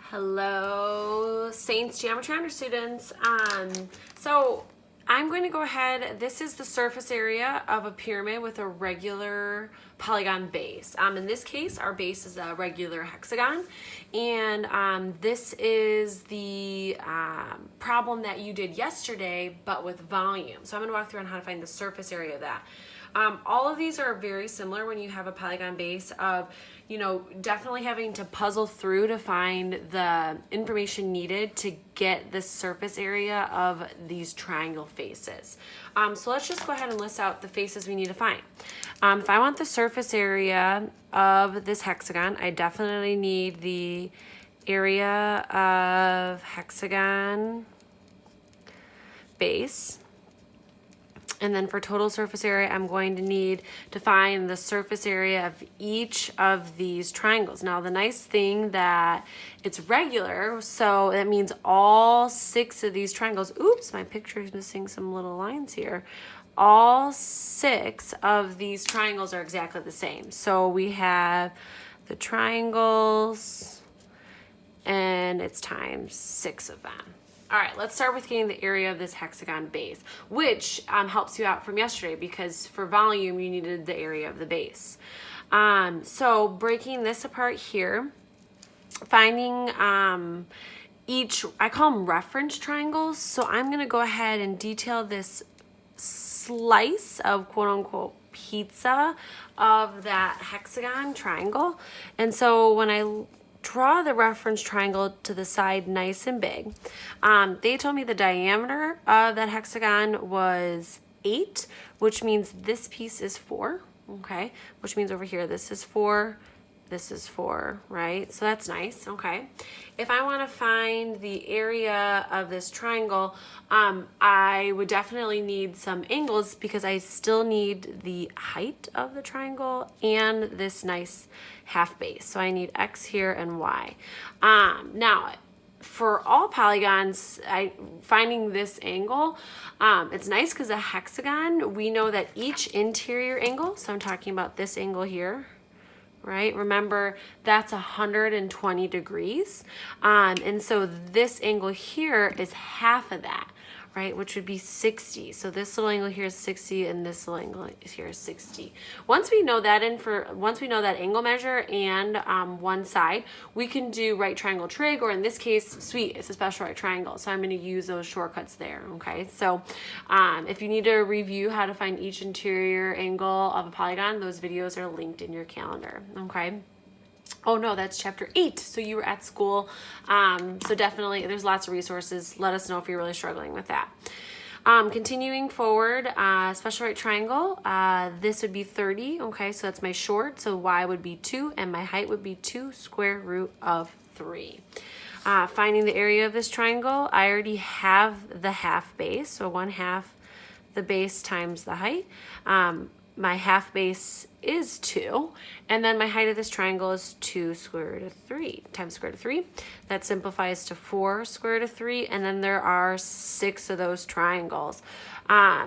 Hello, Saints Geometry Honor students. So I'm going to go ahead. This is the surface area of a pyramid with a regular polygon base. In this case, our base is a regular hexagon, and this is the problem that you did yesterday, but with volume. So I'm going to walk through on how to find the surface area of that. All of these are very similar when you have a polygon base of, definitely having to puzzle through to find the information needed to get the surface area of these triangle faces. So let's just go ahead and list out the faces we need to find. If I want the surface area of this hexagon, I definitely need the area of hexagon base. And then for total surface area, I'm going to need to find the surface area of each of these triangles. Now, the nice thing that it's regular, so that means all 6 of these triangles, oops, my picture is missing some little lines here. All 6 of these triangles are exactly the same. So we have the triangles, and it's times 6 of them. All right, let's start with getting the area of this hexagon base, which helps you out from yesterday because for volume, you needed the area of the base. So breaking this apart here, finding each, I call them reference triangles. So I'm gonna go ahead and detail this slice of quote unquote pizza of that hexagon triangle. And so when I draw the reference triangle to the side nice and big. They told me the diameter of that hexagon was 8, which means this piece is 4, okay? Which means over here, this is 4, this is 4, right? So that's nice, okay? If I want to find the area of this triangle, I would definitely need some angles because I still need the height of the triangle and this nice half base. So I need X here and Y. Now, for all polygons, finding this angle, it's nice because a hexagon, we know that each interior angle, so I'm talking about this angle here, right? Remember, that's 120 degrees. And so this angle here is half of that, right? Which would be 60. So this little angle here is 60 and this little angle here is 60. Once we know that angle measure and one side, we can do right triangle trig, or in this case, sweet, it's a special right triangle. So I'm going to use those shortcuts there, okay? So if you need to review how to find each interior angle of a polygon, those videos are linked in your calendar, okay? Oh no, that's chapter 8. So you were at school. So definitely there's lots of resources. Let us know if you're really struggling with that. Continuing forward, special right triangle, this would be 30. Okay, so that's my short. So y would be 2 and my height would be 2 square root of 3. Finding the area of this triangle, I already have the half base. So 1/2 the base times the height. My half base is 2, and then my height of this triangle is 2 square root of 3 times square root of 3. That simplifies to 4 square root of 3, and then there are 6 of those triangles.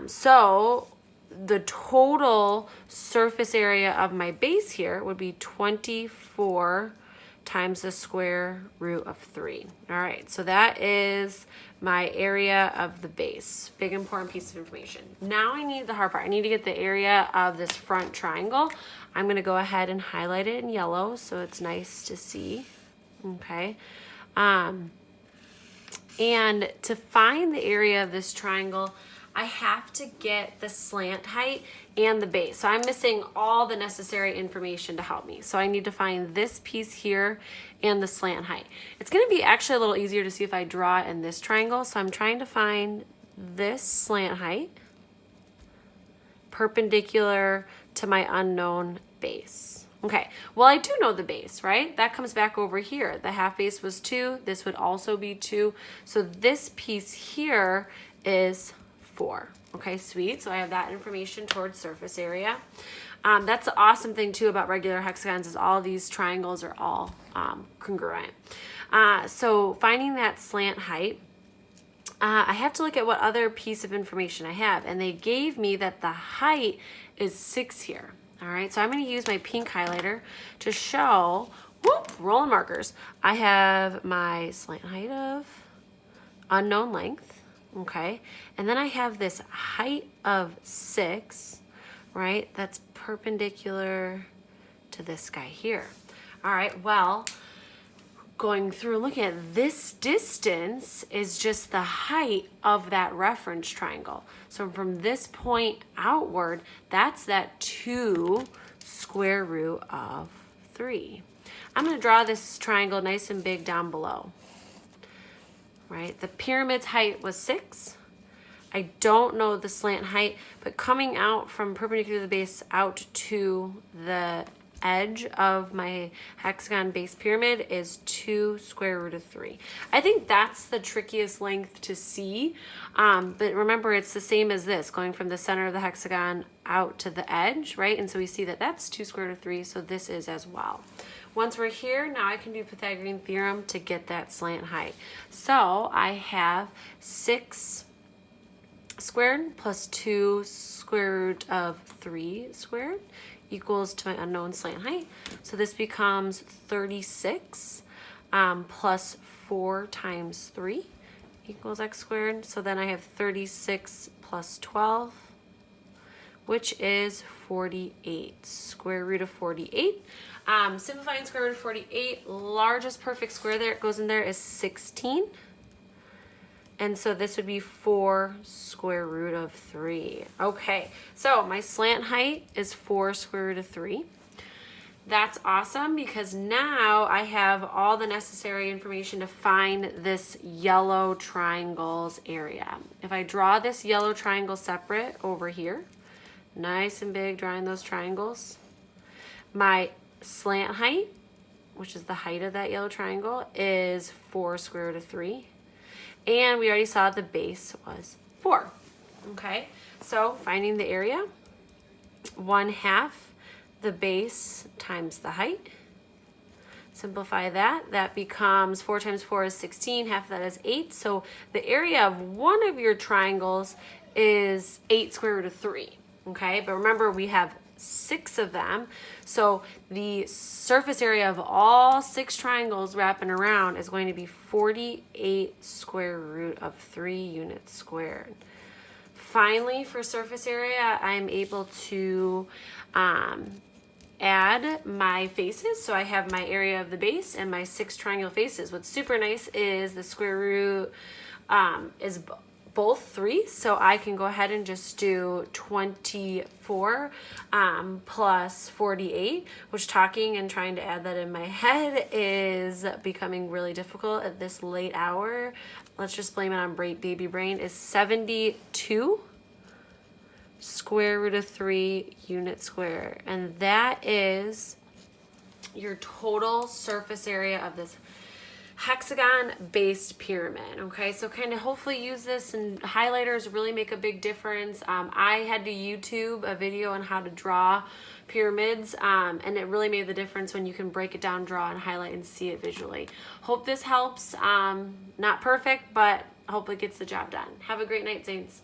So the total surface area of my base here would be 24 times the square root of 3. All right, so that is my area of the base. Big important piece of information. Now I need the hard part. I need to get the area of this front triangle. I'm gonna go ahead and highlight it in yellow so it's nice to see, okay? And to find the area of this triangle, I have to get the slant height and the base. So I'm missing all the necessary information to help me. So I need to find this piece here and the slant height. It's gonna be actually a little easier to see if I draw it in this triangle. So I'm trying to find this slant height perpendicular to my unknown base. Okay, well I do know the base, right? That comes back over here. The half base was 2, this would also be 2. So this piece here is 4. Okay, sweet. So I have that information towards surface area. That's the awesome thing too about regular hexagons is all these triangles are all congruent. So finding that slant height, I have to look at what other piece of information I have, and they gave me that the height is 6 here. All right, so I'm going to use my pink highlighter to show whoop, rolling markers. I have my slant height of unknown length, okay? And then I have this height of 6, right? That's perpendicular to this guy here. All right, well, going through and looking at this distance is just the height of that reference triangle. So from this point outward, that's that 2 square root of 3. I'm going to draw this triangle nice and big down below. Right? The pyramid's height was 6. I don't know the slant height, but coming out from perpendicular to the base out to the edge of my hexagon base pyramid is 2 square root of 3. I think that's the trickiest length to see, but remember it's the same as this, going from the center of the hexagon out to the edge, right? And so we see that that's 2 square root of 3, so this is as well. Once we're here, now I can do Pythagorean theorem to get that slant height. So I have 6 squared plus 2 square root of 3 squared equals to my unknown slant height. So this becomes 36 plus 4 times 3 equals x squared. So then I have 36 plus 12, which is 48. Square root of 48. Simplifying square root of 48, largest perfect square that goes in there is 16. And so this would be 4 square root of 3. Okay, so my slant height is 4 square root of 3. That's awesome because now I have all the necessary information to find this yellow triangle's area. If I draw this yellow triangle separate over here, nice and big, drawing those triangles, my slant height, which is the height of that yellow triangle, is 4 square root of 3. And we already saw the base was 4. Okay, so finding the area, 1/2 the base times the height. Simplify that. That becomes 4 times 4 is 16. Half of that is 8. So the area of one of your triangles is 8 square root of 3. Okay, but remember we have 6 of them. So the surface area of all 6 triangles wrapping around is going to be 48 square root of 3 units squared. Finally, for surface area, I'm able to add my faces. So I have my area of the base and my 6 triangle faces. What's super nice is the square root is both 3, so I can go ahead and just do 24 plus 48, which talking and trying to add that in my head is becoming really difficult at this late hour. Let's just blame it on baby brain. Is 72 square root of 3 unit square, and that is your total surface area of this hexagon based pyramid. Okay, so kind of hopefully use this, and highlighters really make a big difference. I had to YouTube a video on how to draw pyramids, and it really made the difference when you can break it down, draw, and highlight and see it visually. Hope this helps. Not perfect, but hopefully gets the job done. Have a great night, Saints.